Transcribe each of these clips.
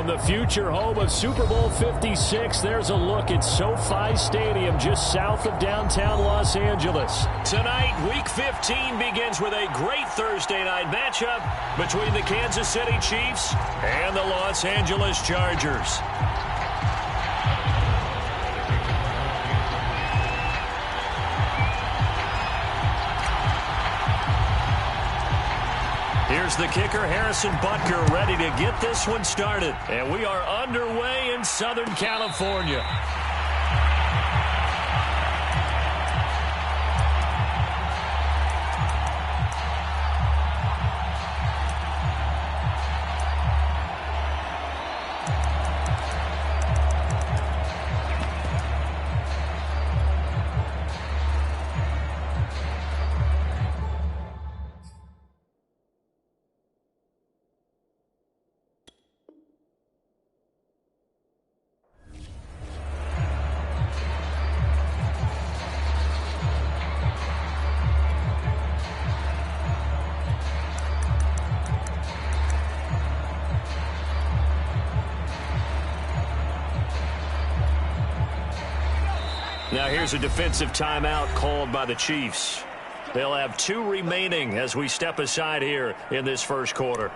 the future home of Super Bowl 56, there's a look at SoFi Stadium just south of downtown Los Angeles. Tonight, Week 15 begins with a great Thursday night matchup between the Kansas City Chiefs and the Los Angeles Chargers. Here's the kicker, Harrison Butker, ready to get this one started. And we are underway in Southern California. Now here's a defensive timeout called by the Chiefs. They'll have 2 remaining as we step aside here in this first quarter.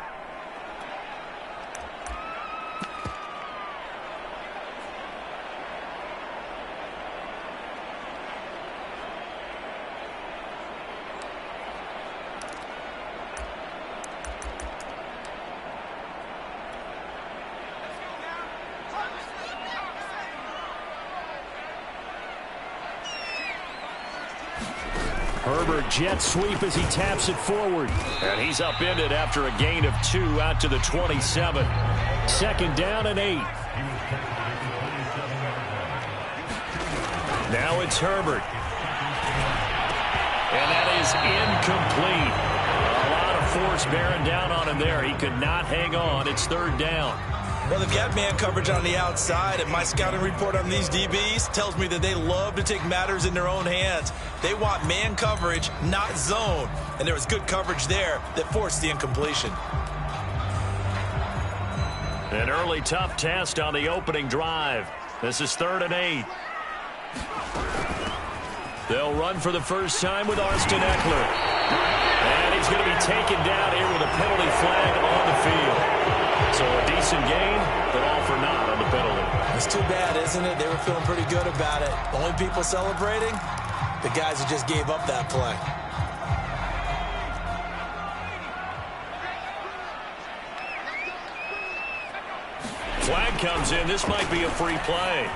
Herbert jet sweep as he taps it forward. And he's upended after a gain of 2 out to the 27. Second down and 8. Now it's Herbert. And that is incomplete. A lot of force bearing down on him there. He could not hang on. It's third down. Well, they've got man coverage on the outside, and my scouting report on these DBs tells me that they love to take matters in their own hands. They want man coverage, not zone. And there was good coverage there that forced the incompletion. An early tough test on the opening drive. This is third and 8. They'll run for the first time with Austin Eckler. And he's going to be taken down here with a penalty flag on the field. So a decent gain, but all for naught on the penalty. It's too bad, isn't it? They were feeling pretty good about it. Only people celebrating, the guys who just gave up that play. Flag comes in. This might be a free play.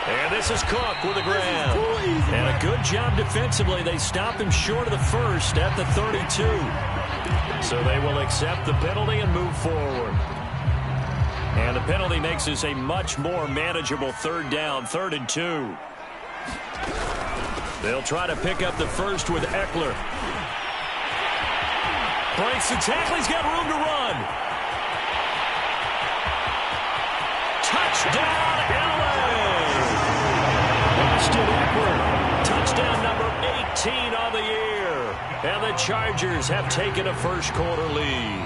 And this is Cook with a grab. And a good job defensively. They stop him short of the first at the 32. So they will accept the penalty and move forward. And the penalty makes this a much more manageable third down, 3rd and 2. They'll try to pick up the first with Eckler. Breaks the tackle. He's got room to run. Touchdown, LA! Austin Eckler. Touchdown number 18 on the year. And the Chargers have taken a first quarter lead.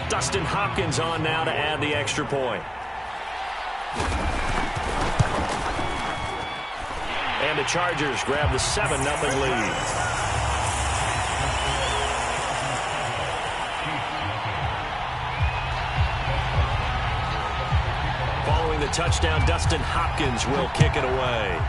Dustin Hopkins on now to add the extra point. And the Chargers grab the 7-0 lead. Following the touchdown, Dustin Hopkins will kick it away.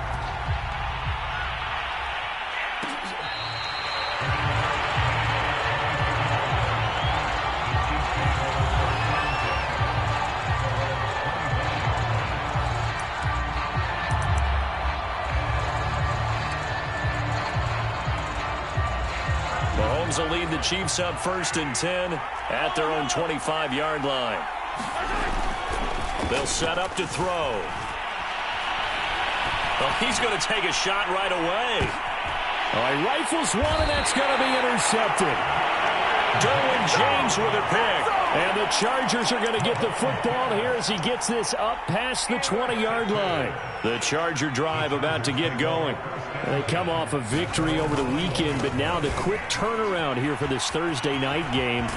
Mahomes will lead the Chiefs up 1st and 10 at their own 25-yard line. They'll set up to throw. Well, he's going to take a shot right away. He rifles one, and that's going to be intercepted. Derwin James with a pick. And the Chargers are going to get the football here as he gets this up past the 20-yard line. The Charger drive about to get going. They come off a victory over the weekend, but now the quick turnaround here for this Thursday night game.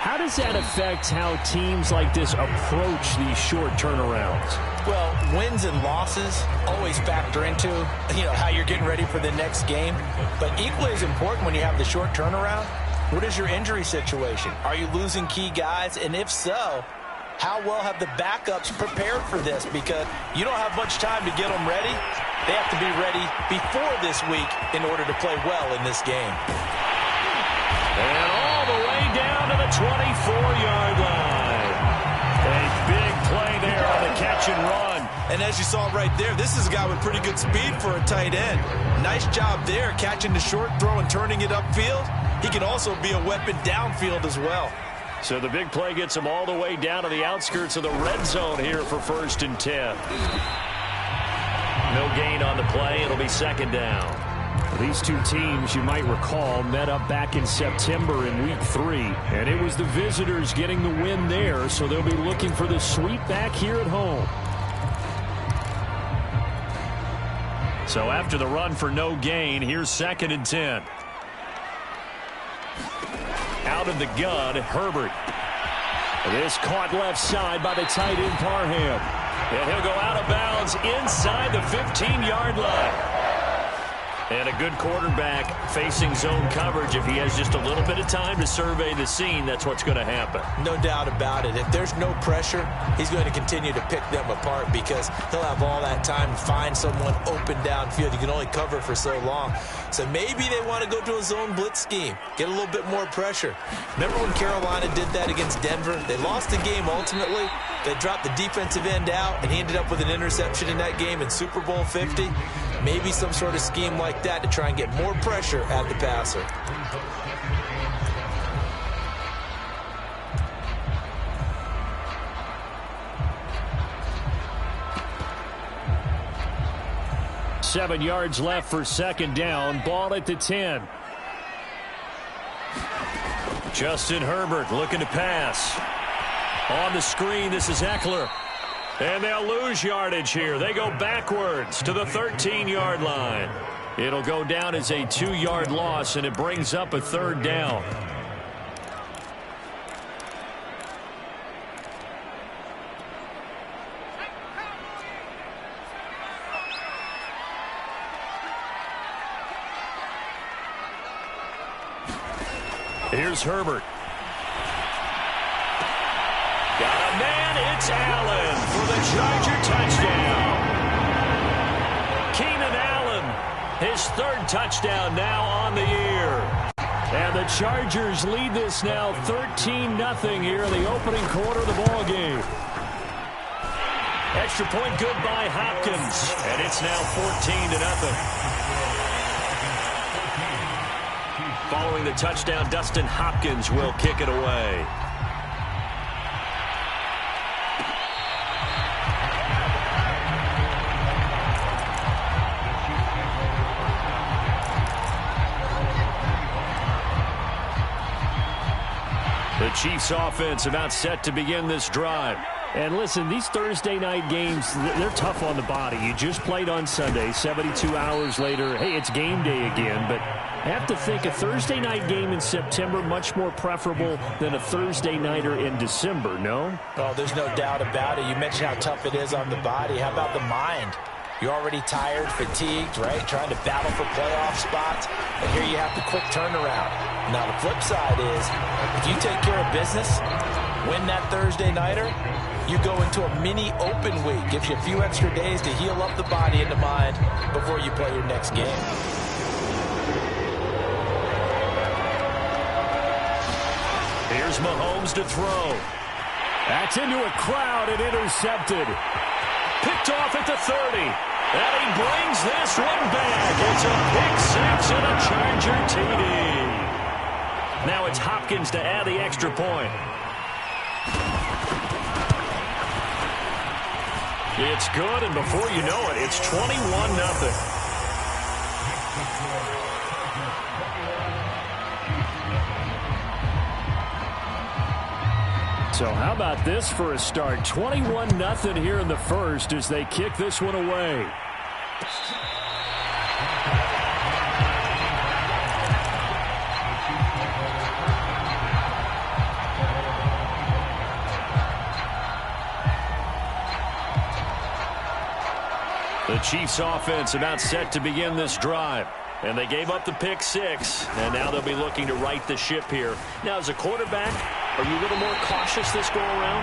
How does that affect how teams like this approach these short turnarounds? Well, wins and losses always factor into, how you're getting ready for the next game. But equally as important when you have the short turnaround, what is your injury situation? Are you losing key guys? And if so, how well have the backups prepared for this? Because you don't have much time to get them ready. They have to be ready before this week in order to play well in this game. And all the way down to the 24-yard line. A big play there on the catch and run. And as you saw right there, this is a guy with pretty good speed for a tight end. Nice job there, catching the short throw and turning it upfield. He can also be a weapon downfield as well. So the big play gets him all the way down to the outskirts of the red zone here for 1st and 10. No gain on the play. It'll be second down. These two teams, you might recall, met up back in September in Week 3. And it was the visitors getting the win there, so they'll be looking for the sweep back here at home. So after the run for no gain, here's 2nd and 10. Out of the gun, Herbert. This caught left side by the tight end Parham. And he'll go out of bounds inside the 15-yard line. And a good quarterback facing zone coverage. If he has just a little bit of time to survey the scene, that's what's going to happen. No doubt about it. If there's no pressure, he's going to continue to pick them apart because he'll have all that time to find someone open downfield. You can only cover for so long. So maybe they want to go to a zone blitz scheme, get a little bit more pressure. Remember when Carolina did that against Denver? They lost the game ultimately. They dropped the defensive end out, and he ended up with an interception in that game in Super Bowl 50. Maybe some sort of scheme like that to try and get more pressure at the passer. Seven yards left for second down. Ball at the 10. Justin Herbert looking to pass. On the screen, this is Eckler. And they'll lose yardage here. They go backwards to the 13-yard line. It'll go down as a 2-yard loss, and it brings up a third down. Here's Herbert. Got a man, it's Allen for the Charger touchdown. Keenan Allen, his 3rd touchdown now on the year. And the Chargers lead this now 13-0 here in the opening quarter of the ball game. Extra point good by Hopkins, and it's now 14-0. Following the touchdown, Dustin Hopkins will kick it away. The Chiefs offense about set to begin this drive. And listen, these Thursday night games, they're tough on the body. You just played on Sunday, 72 hours later. Hey, it's game day again, but I have to think a Thursday night game in September much more preferable than a Thursday nighter in December, no? Oh, there's no doubt about it. You mentioned how tough it is on the body. How about the mind? You're already tired, fatigued, right? Trying to battle for playoff spots. And here you have the quick turnaround. Now, the flip side is, if you take care of business, win that Thursday nighter, you go into a mini open week. Gives you a few extra days to heal up the body and the mind before you play your next game. Here's Mahomes to throw. That's into a crowd and intercepted. Picked off at the 30. And he brings this one back. It's a pick six and a Charger TD. Now it's Hopkins to add the extra point. It's good, and before you know it, it's 21-0. So how about this for a start? 21-0 here in the first as they kick this one away. The Chiefs offense about set to begin this drive. And they gave up the pick 6, and now they'll be looking to right the ship here. Now, as a quarterback, are you a little more cautious this go-around?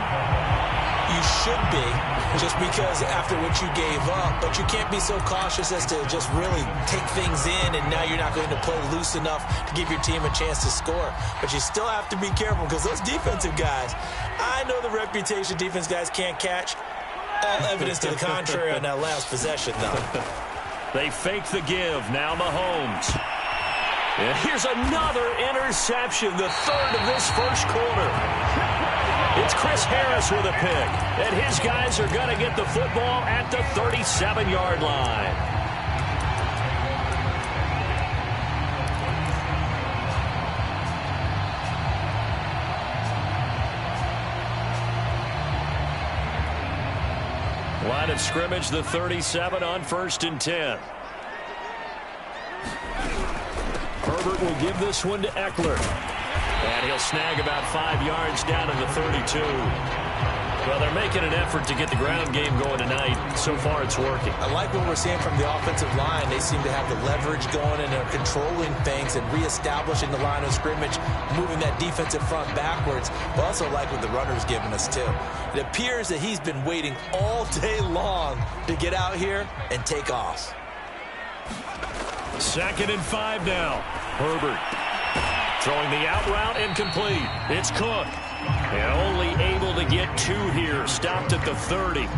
You should be, just because after what you gave up, but you can't be so cautious as to just really take things in, and now you're not going to play loose enough to give your team a chance to score. But you still have to be careful, because those defensive guys, I know the reputation defense guys can't catch. All evidence to the contrary on that last possession, though. They fake the give. Now Mahomes. And here's another interception, the third of this first quarter. It's Chris Harris with a pick. And his guys are going to get the football at the 37-yard line. Line of scrimmage, the 37 on 1st and 10. Herbert will give this one to Eckler. And he'll snag about 5 yards down to the 32. Well, they're making an effort to get the ground game going tonight. So far, it's working. I like what we're seeing from the offensive line. They seem to have the leverage going, and they're controlling things and reestablishing the line of scrimmage, moving that defensive front backwards. But also like what the runner's giving us, too. It appears that he's been waiting all day long to get out here and take off. 2nd and 5 now. Herbert throwing the out route incomplete. It's Cook. And only able to get 2 here. Stopped at the 30.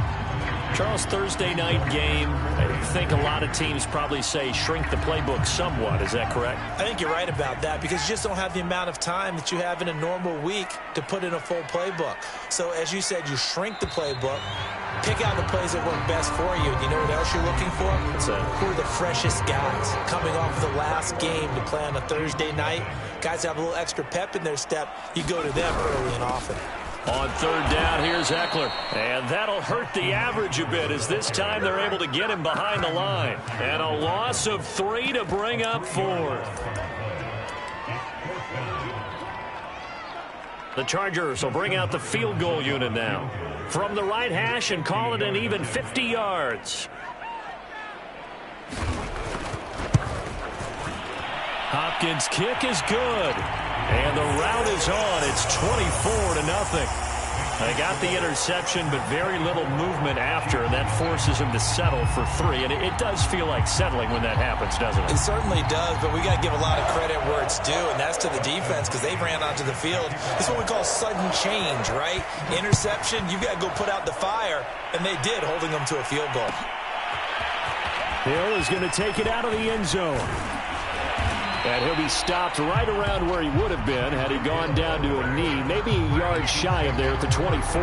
Charles, Thursday night game, I think a lot of teams probably say shrink the playbook somewhat. Is that correct? I think you're right about that, because you just don't have the amount of time that you have in a normal week to put in a full playbook. So as you said, you shrink the playbook, pick out the plays that work best for you. And you know what else you're looking for? What's that? Who are the freshest guys coming off the last game to play on a Thursday night? Guys have a little extra pep in their step. You go to them early and often. On 3rd down, here's Eckler. And that'll hurt the average a bit, as this time they're able to get him behind the line. And a loss of 3 to bring up 4th. The Chargers will bring out the field goal unit now from the right hash and call it an even 50 yards. Hopkins' kick is good. And the route is on. It's 24-0. They got the interception, but very little movement after, and that forces him to settle for 3. And it does feel like settling when that happens, doesn't it? It certainly does, but we got to give a lot of credit where it's due, and that's to the defense, because they ran onto the field. This is what we call sudden change, right? Interception, you got to go put out the fire, and they did, holding them to a field goal. Hill is going to take it out of the end zone. And he'll be stopped right around where he would have been had he gone down to a knee, maybe a yard shy of there at the 24.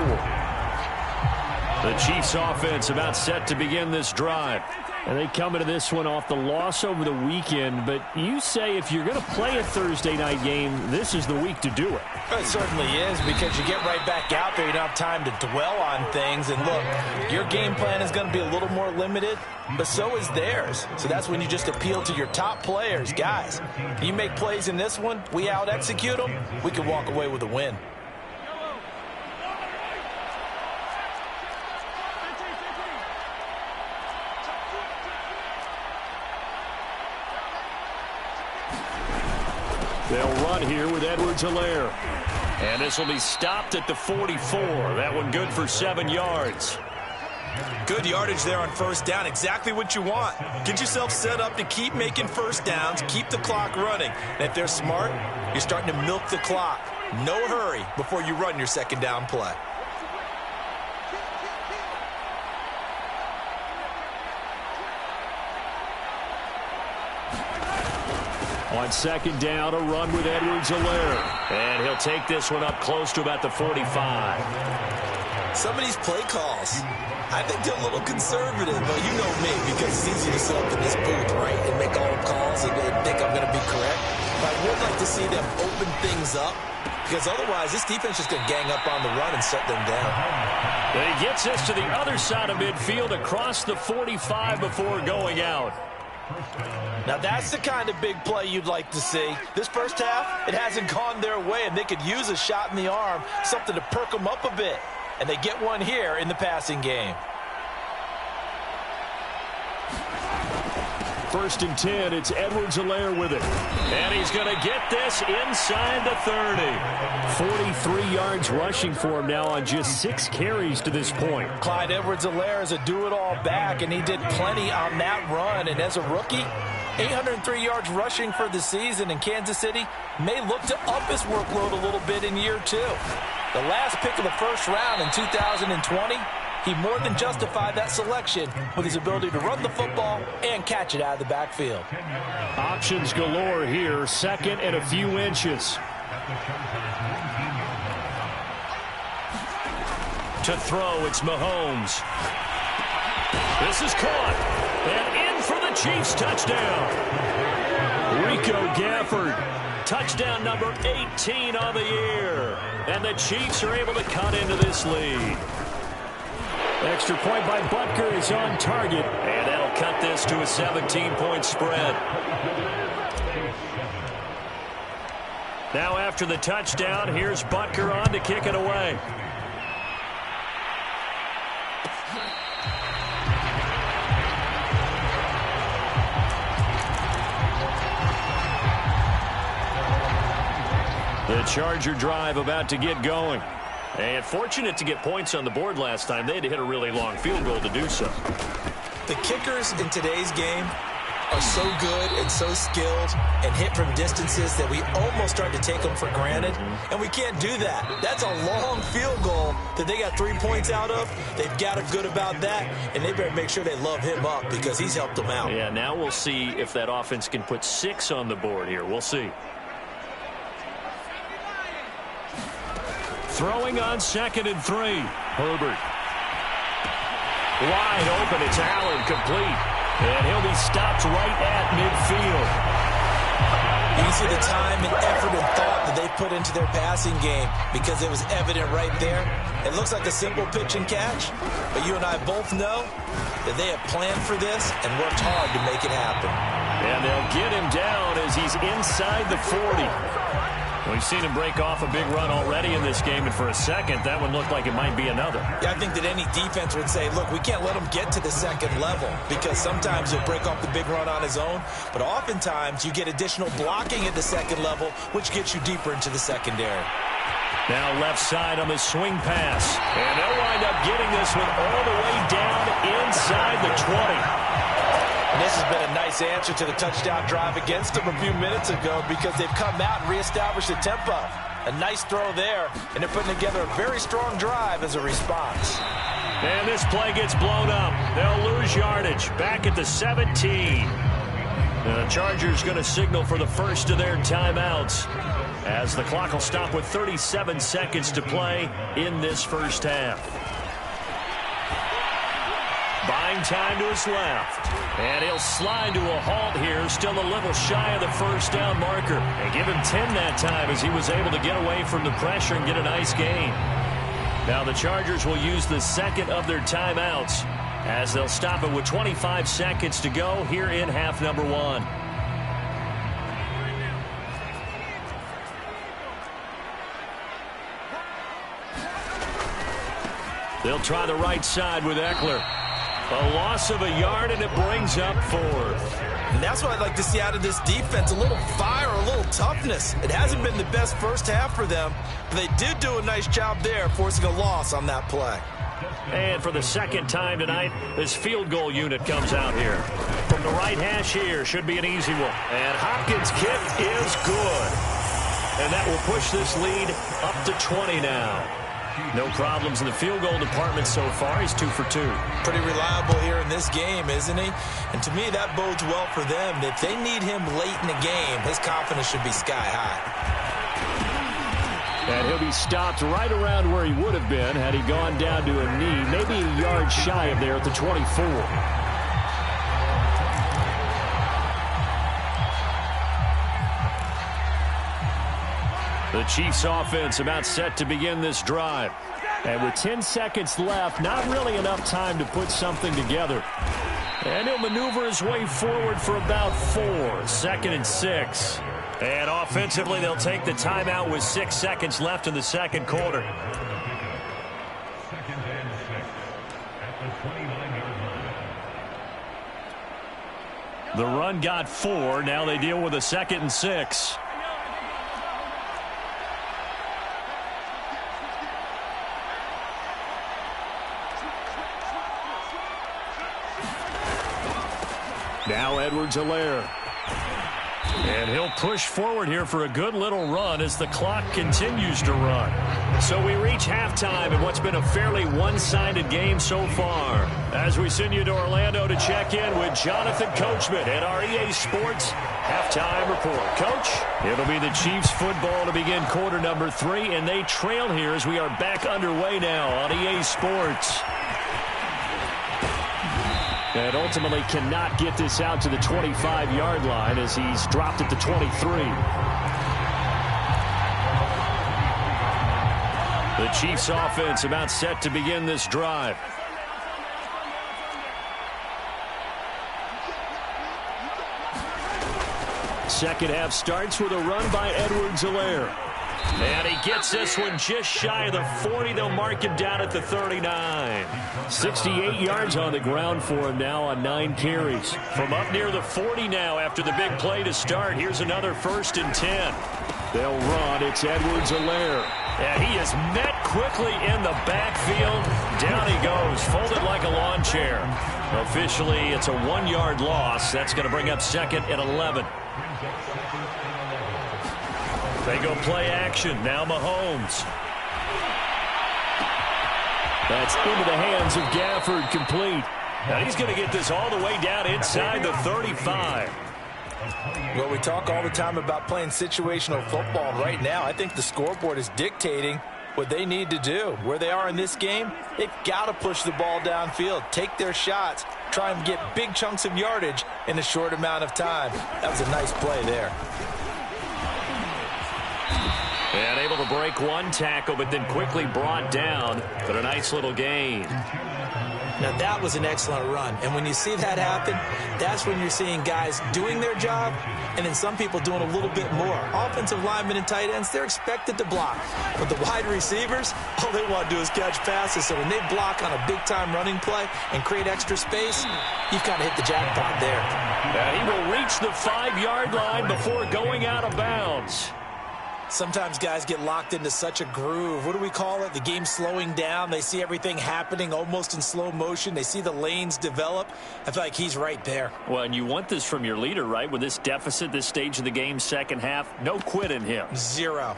The Chiefs offense about set to begin this drive. And they come into this one off the loss over the weekend. But you say if you're going to play a Thursday night game, this is the week to do it. It certainly is, because you get right back out there. You don't have time to dwell on things. And look, your game plan is going to be a little more limited, but so is theirs. So that's when you just appeal to your top players. Guys, you make plays in this one, we out-execute them, we can walk away with a win. They'll run here with Edwards-Helaire. And this will be stopped at the 44. That one good for 7 yards. Good yardage there on 1st down. Exactly what you want. Get yourself set up to keep making 1st downs, keep the clock running. And if they're smart, you're starting to milk the clock. No hurry before you run your 2nd down play. On 2nd down, a run with Edwards-Helaire. And he'll take this one up close to about the 45. Some of these play calls, I think they're a little conservative. But you know me, because it's easy to sit up in this booth, right, and make all the calls and think I'm going to be correct. But I would like to see them open things up, because otherwise this defense is going to gang up on the run and shut them down. But he gets us to the other side of midfield across the 45 before going out. Now that's the kind of big play you'd like to see. This first half, it hasn't gone their way, and they could use a shot in the arm, something to perk them up a bit. And they get one here in the passing game. 1st and 10. It's Edwards-Helaire with it. And he's going to get this inside the 30. 43 yards rushing for him now on just 6 carries to this point. Clyde Edwards-Helaire is a do-it-all back, and he did plenty on that run. And as a rookie, 803 yards rushing for the season, in Kansas City may look to up his workload a little bit in year 2. The last pick of the 1st round in 2020, he more than justified that selection with his ability to run the football and catch it out of the backfield. Options galore here, 2nd and a few inches. To throw, it's Mahomes. This is caught, and in for the Chiefs touchdown. Rico Gafford, touchdown number 18 on the year. And the Chiefs are able to cut into this lead. Extra point by Butker is on target. And that'll cut this to a 17-point spread. Now after the touchdown, here's Butker on to kick it away. The Charger drive about to get going. And fortunate to get points on the board last time. They had to hit a really long field goal to do so. The kickers in today's game are so good and so skilled and hit from distances that we almost start to take them for granted. And we can't do that. That's a long field goal that they got 3 points out of. They've got him good about that, and they better make sure they love him up because he's helped them out. Yeah, now we'll see if that offense can put 6 on the board here. We'll see. Throwing on 2nd and 3. Herbert. Wide open. It's Allen, complete. And he'll be stopped right at midfield. You can see the time and effort and thought that they put into their passing game because it was evident right there. It looks like a simple pitch and catch, but you and I both know that they have planned for this and worked hard to make it happen. And they'll get him down as he's inside the 40. We've seen him break off a big run already in this game, and for a second, that one looked like it might be another. Yeah, I think that any defense would say, look, we can't let him get to the 2nd level because sometimes he'll break off the big run on his own, but oftentimes you get additional blocking at the 2nd level, which gets you deeper into the secondary. Now left side on the swing pass, and they'll wind up getting this one all the way down inside the 20. And this has been a nice answer to the touchdown drive against them a few minutes ago because they've come out and reestablished the tempo. A nice throw there, and they're putting together a very strong drive as a response. And this play gets blown up. They'll lose yardage back at the 17. And the Chargers going to signal for the first of their timeouts as the clock will stop with 37 seconds to play in this first half. Buying time to his left. And he'll slide to a halt here, still a little shy of the first down marker. They give him 10 that time as he was able to get away from the pressure and get a nice gain. Now the Chargers will use the 2nd of their timeouts as they'll stop it with 25 seconds to go here in half number 1. They'll try the right side with Eckler. A loss of a yard, and it brings up 4th. And that's what I'd like to see out of this defense, a little fire, a little toughness. It hasn't been the best first half for them, but they did do a nice job there, forcing a loss on that play. And for the 2nd time tonight, this field goal unit comes out here. From the right hash here, should be an easy one. And Hopkins' kick is good. And that will push this lead up to 20 now. No problems in the field goal department so far. He's 2 for 2. Pretty reliable here in this game, isn't he? And to me, that bodes well for them. If they need him late in the game, his confidence should be sky high. And he'll be stopped right around where he would have been had he gone down to a knee, maybe a yard shy of there at the 24. The Chiefs offense about set to begin this drive. And with 10 seconds left, not really enough time to put something together. And he'll maneuver his way forward for about 4. 2nd and 6. And offensively, they'll take the timeout with 6 seconds left in the 2nd quarter. The run got 4. Now they deal with a 2nd and 6. Now Edwards-Helaire. And he'll push forward here for a good little run as the clock continues to run. So we reach halftime in what's been a fairly one-sided game so far. As we send you to Orlando to check in with Jonathan Coachman at our EA Sports Halftime Report. Coach, it'll be the Chiefs football to begin quarter number 3, and they trail here as we are back underway now on EA Sports. And ultimately cannot get this out to the 25-yard line as he's dropped at the 23. The Chiefs offense about set to begin this drive. Second half starts with a run by Edwards-Helaire. And he gets this one just shy of the 40. They'll mark him down at the 39. 68 yards on the ground for him now on 9 carries. From up near the 40 now after the big play to start. Here's another 1st and 10. They'll run. It's Edwards-Helaire. And he is met quickly in the backfield. Down he goes, folded like a lawn chair. Officially, it's a 1-yard loss. That's going to bring up 2nd and 11. They go play action. Now Mahomes. That's into the hands of Gafford, complete. And he's going to get this all the way down inside the 35. Well, we talk all the time about playing situational football. And right now, I think the scoreboard is dictating what they need to do. Where they are in this game, they've got to push the ball downfield, take their shots, try and get big chunks of yardage in a short amount of time. That was a nice play there. And able to break one tackle, but then quickly brought down. But a nice little gain. Now, that was an excellent run. And when you see that happen, that's when you're seeing guys doing their job and then some people doing a little bit more. Offensive linemen and tight ends, they're expected to block. But the wide receivers, all they want to do is catch passes. So when they block on a big-time running play and create extra space, you've kind of hit the jackpot there. And he will reach the 5-yard line before going out of bounds. Sometimes guys get locked into such a groove. What do we call it? The game slowing down. They see everything happening almost in slow motion. They see the lanes develop. I feel like he's right there. Well, and you want this from your leader, right? With this deficit, this stage of the game, second half, no quit in him. 0.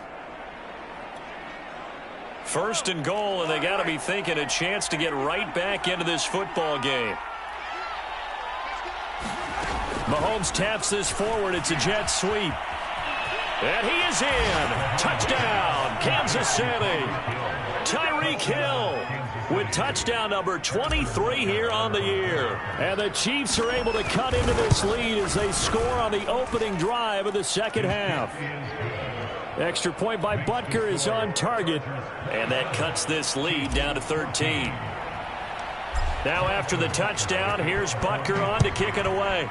1st and goal, and they got to be thinking a chance to get right back into this football game. Mahomes taps this forward. It's a jet sweep. And he is in. Touchdown, Kansas City. Tyreek Hill with touchdown number 23 here on the year. And the Chiefs are able to cut into this lead as they score on the opening drive of the second half. Extra point by Butker is on target. And that cuts this lead down to 13. Now after the touchdown, here's Butker on to kick it away.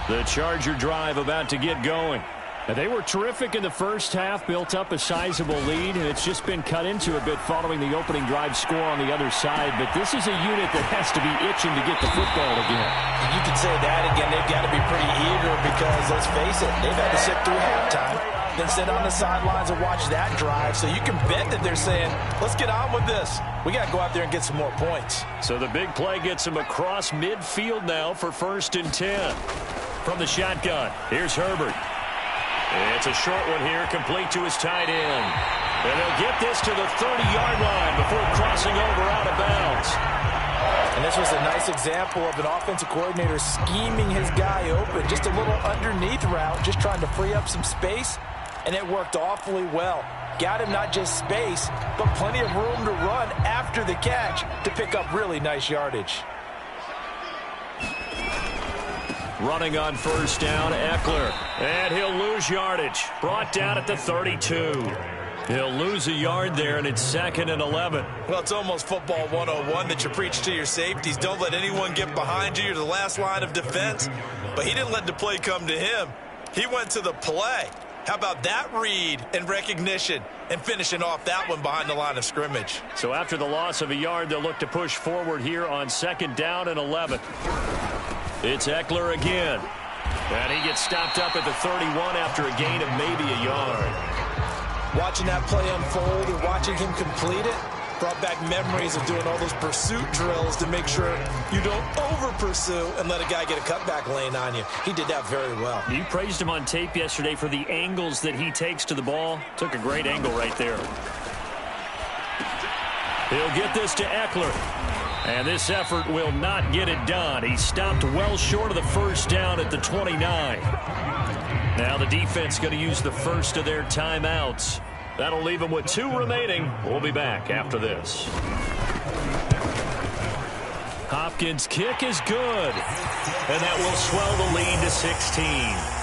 The Charger drive about to get going. Now, they were terrific in the first half, built up a sizable lead, and it's just been cut into a bit following the opening drive score on the other side. But this is a unit that has to be itching to get the football again. You could say that again. They've got to be pretty eager because, let's face it, they've had to sit through halftime, then sit on the sidelines and watch that drive. So you can bet that they're saying, let's get on with this. We got to go out there and get some more points. So the big play gets him across midfield now for 1st and 10. From the shotgun, here's Herbert. It's a short one here, complete to his tight end. And they'll get this to the 30-yard line before crossing over out of bounds. And this was a nice example of an offensive coordinator scheming his guy open. Just a little underneath route, just trying to free up some space, and it worked awfully well. Got him not just space, but plenty of room to run after the catch to pick up really nice yardage. Running on 1st down, Eckler. And he'll lose yardage. Brought down at the 32. He'll lose a yard there, and it's 2nd and 11. Well, it's almost football 101 that you preach to your safeties. Don't let anyone get behind you. You're the last line of defense. But he didn't let the play come to him. He went to the play. How about that read and recognition and finishing off that one behind the line of scrimmage? So after the loss of a yard, they'll look to push forward here on 2nd down and 11. It's Eckler again. And he gets stopped up at the 31 after a gain of maybe a yard. Watching that play unfold and watching him complete it brought back memories of doing all those pursuit drills to make sure you don't over-pursue and let a guy get a cutback lane on you. He did that very well. You praised him on tape yesterday for the angles that he takes to the ball. Took a great angle right there. He'll get this to Eckler. And this effort will not get it done. He stopped well short of the first down at the 29. Now the defense going to use the first of their timeouts. That'll leave them with 2 remaining. We'll be back after this. Hopkins' kick is good. And that will swell the lead to 16.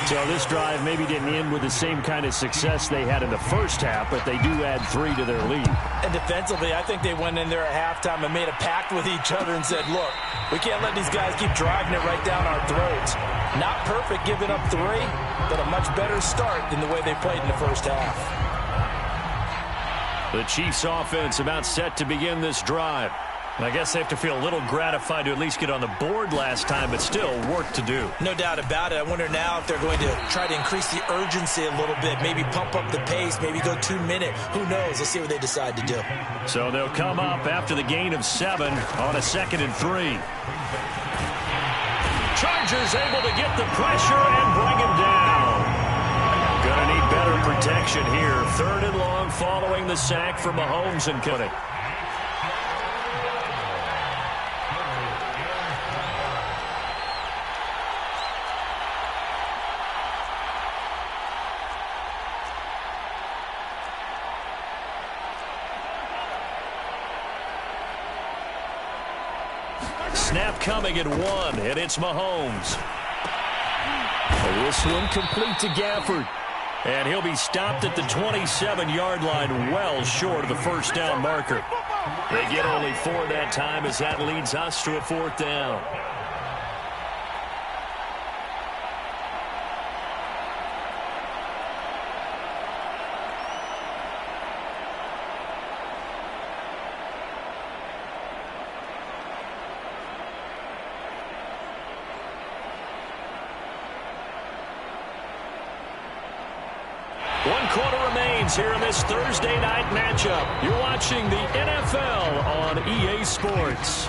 So this drive maybe didn't end with the same kind of success they had in the first half, but they do add 3 to their lead. And defensively, I think they went in there at halftime and made a pact with each other and said, look, we can't let these guys keep driving it right down our throats. Not perfect giving up 3, but a much better start than the way they played in the first half. The Chiefs offense about set to begin this drive. And I guess they have to feel a little gratified to at least get on the board last time, but still work to do. No doubt about it. I wonder now if they're going to try to increase the urgency a little bit, maybe pump up the pace, maybe go 2-minute. Who knows? Let's see what they decide to do. So they'll come up after the gain of 7 on a 2nd and 3. Chargers able to get the pressure and bring him down. Gonna need better protection here. 3rd and long following the sack from Mahomes and company. Snap coming at 1, and it's Mahomes. This one complete to Gafford. And he'll be stopped at the 27-yard line, well short of the first down marker. They get only 4 that time as that leads us to a 4th down. Here in this Thursday night matchup. You're watching the NFL on EA Sports.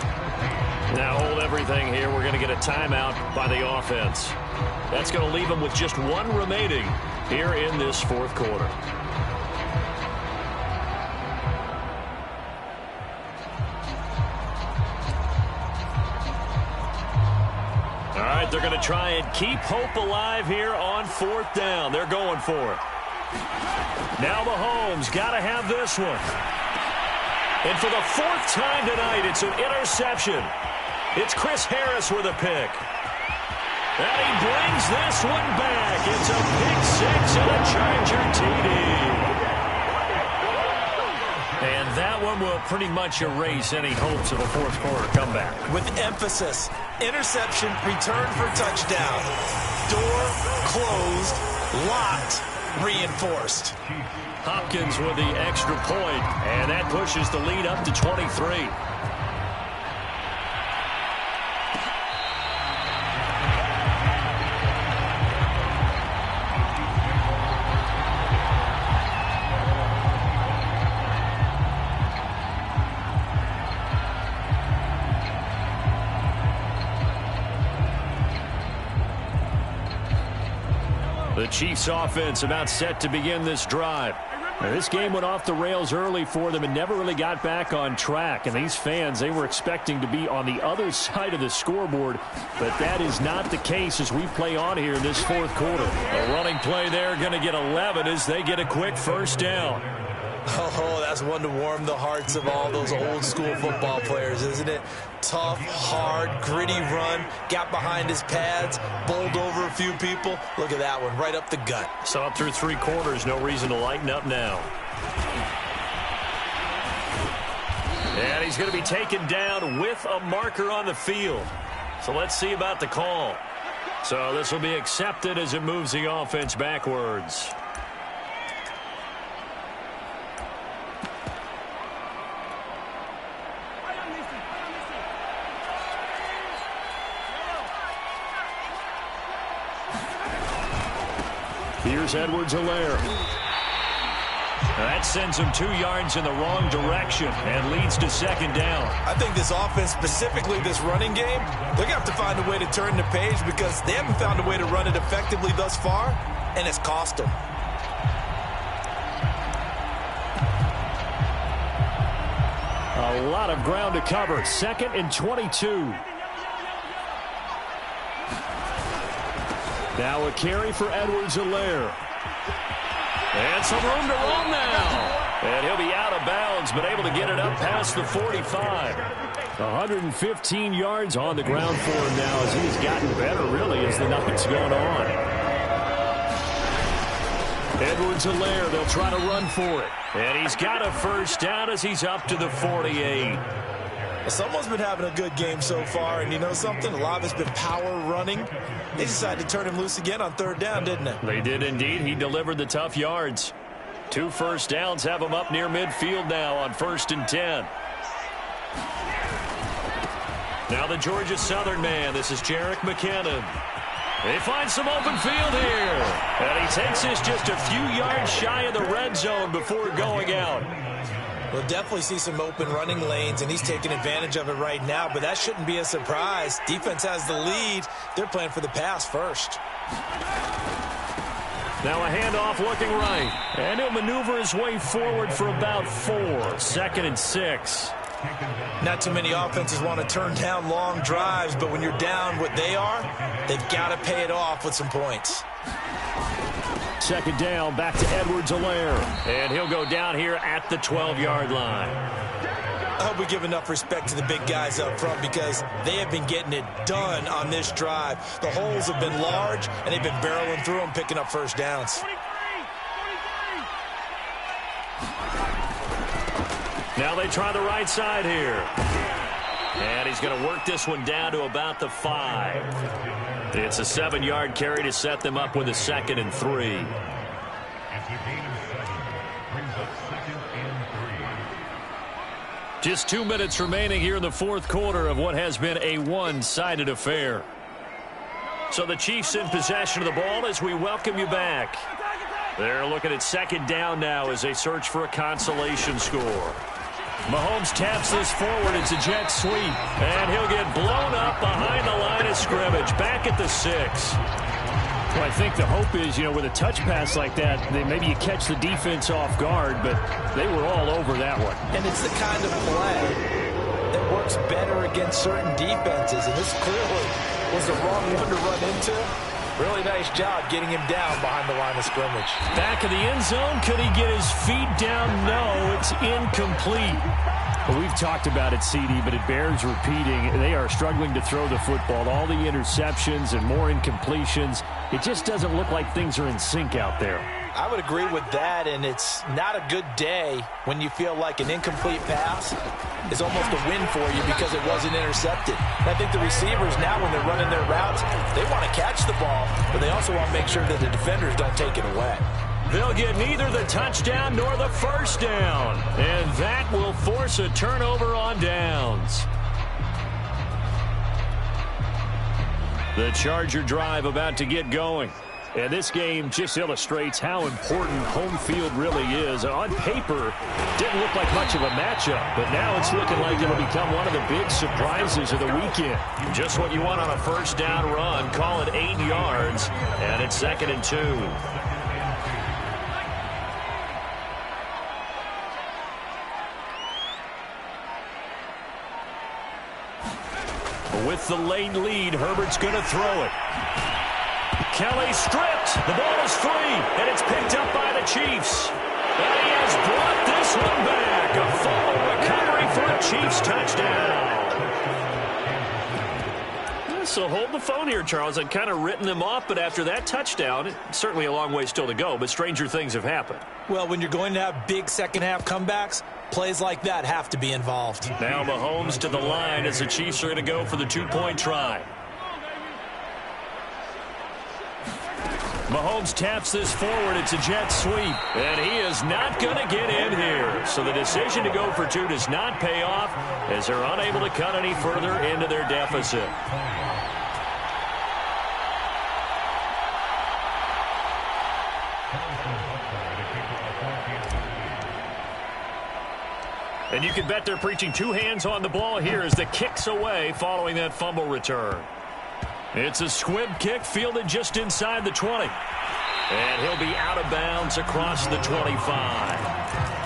Now hold everything here. We're going to get a timeout by the offense. That's going to leave them with just 1 remaining here in this 4th quarter. All right, they're going to try and keep hope alive here on 4th down. They're going for it. Now Mahomes got to have this one. And for the 4th time tonight, it's an interception. It's Chris Harris with a pick. And he brings this one back. It's a pick 6 and a Charger TD. And that one will pretty much erase any hopes of a 4th quarter comeback. With emphasis, interception, return for touchdown. Door closed, locked, reinforced. Hopkins with the extra point, and that pushes the lead up to 23. The Chiefs offense about set to begin this drive. Now, this game went off the rails early for them and never really got back on track. And these fans, they were expecting to be on the other side of the scoreboard. But that is not the case as we play on here in this 4th quarter. A running play there going to get 11 as they get a quick first down. Oh, that's one to warm the hearts of all those old school football players, isn't it? Tough, hard, gritty run, got behind his pads, bowled over a few people. Look at that one, right up the gut. So up through 3 quarters, no reason to lighten up now. And he's going to be taken down with a marker on the field. So let's see about the call. So this will be accepted as it moves the offense backwards. Here's Edwards-Helaire. That sends him 2 yards in the wrong direction and leads to second down. I think this offense, specifically this running game, they're going to have to find a way to turn the page because they haven't found a way to run it effectively thus far, and it's cost them. A lot of ground to cover. 2nd and 22. Now a carry for Edwards-Helaire. And some room to run now. And he'll be out of bounds, but able to get it up past the 45. 115 yards on the ground for him now as he's gotten better, really, as the night's gone on. Edwards-Helaire, they'll try to run for it. And he's got a first down as he's up to the 48. Someone's been having a good game so far, and you know something? A lot of it's been power running. They decided to turn him loose again on 3rd down, didn't they? They did indeed. He delivered the tough yards. 2 first downs have him up near midfield now on 1st and 10. Now the Georgia Southern man. This is Jerick McKinnon. They find some open field here. And he takes this just a few yards shy of the red zone before going out. We'll definitely see some open running lanes, and he's taking advantage of it right now, but that shouldn't be a surprise. Defense has the lead. They're playing for the pass first. Now a handoff looking right, and he'll maneuver his way forward for about 4. 2nd and 6. Not too many offenses want to turn down long drives, but when you're down what they are, they've got to pay it off with some points. 2nd down, back to Edwards-Helaire. And he'll go down here at the 12-yard line. I hope we give enough respect to the big guys up front because they have been getting it done on this drive. The holes have been large, and they've been barreling through them, picking up first downs. Now they try the right side here. And he's going to work this one down to about the 5. It's a 7-yard carry to set them up with a 2nd and 3. Just 2 minutes remaining here in the 4th quarter of what has been a one-sided affair. So the Chiefs in possession of the ball as we welcome you back. They're looking at 2nd down now as they search for a consolation score. Mahomes taps this forward. It's a jet sweep. And he'll get blown up behind the line of scrimmage. Back at the 6. Well, I think the hope is, with a touch pass like that, maybe you catch the defense off guard, but they were all over that one. And it's the kind of play that works better against certain defenses. And this clearly was the wrong one to run into. Really nice job getting him down behind the line of scrimmage. Back of the end zone. Could he get his feet down? No, it's incomplete. Well, we've talked about it, CD, but it bears repeating. They are struggling to throw the football. All the interceptions and more incompletions. It just doesn't look like things are in sync out there. I would agree with that, and it's not a good day when you feel like an incomplete pass is almost a win for you because it wasn't intercepted. And I think the receivers now, when they're running their routes, they want to catch the ball, but they also want to make sure that the defenders don't take it away. They'll get neither the touchdown nor the first down, and that will force a turnover on downs. The Charger drive about to get going. And this game just illustrates how important home field really is. On paper, didn't look like much of a matchup, but now it's looking like it'll become one of the big surprises of the weekend. Just what you want on a first down run. Call it 8 yards, and it's 2nd and 2. With the late lead, Herbert's going to throw it. Kelly stripped. The ball is free, and it's picked up by the Chiefs. And he has brought this one back. A fumble recovery for a Chiefs touchdown. So hold the phone here, Charles. I'd kind of written them off, but after that touchdown, it's certainly a long way still to go, but stranger things have happened. Well, when you're going to have big second-half comebacks, plays like that have to be involved. Now Mahomes to the line as the Chiefs are going to go for the two-point try. Mahomes taps this forward. It's a jet sweep, and he is not going to get in here. So the decision to go for two does not pay off as they're unable to cut any further into their deficit. And you can bet they're preaching two hands on the ball here as the kick's away following that fumble return. It's a squib kick fielded just inside the 20. And he'll be out of bounds across the 25.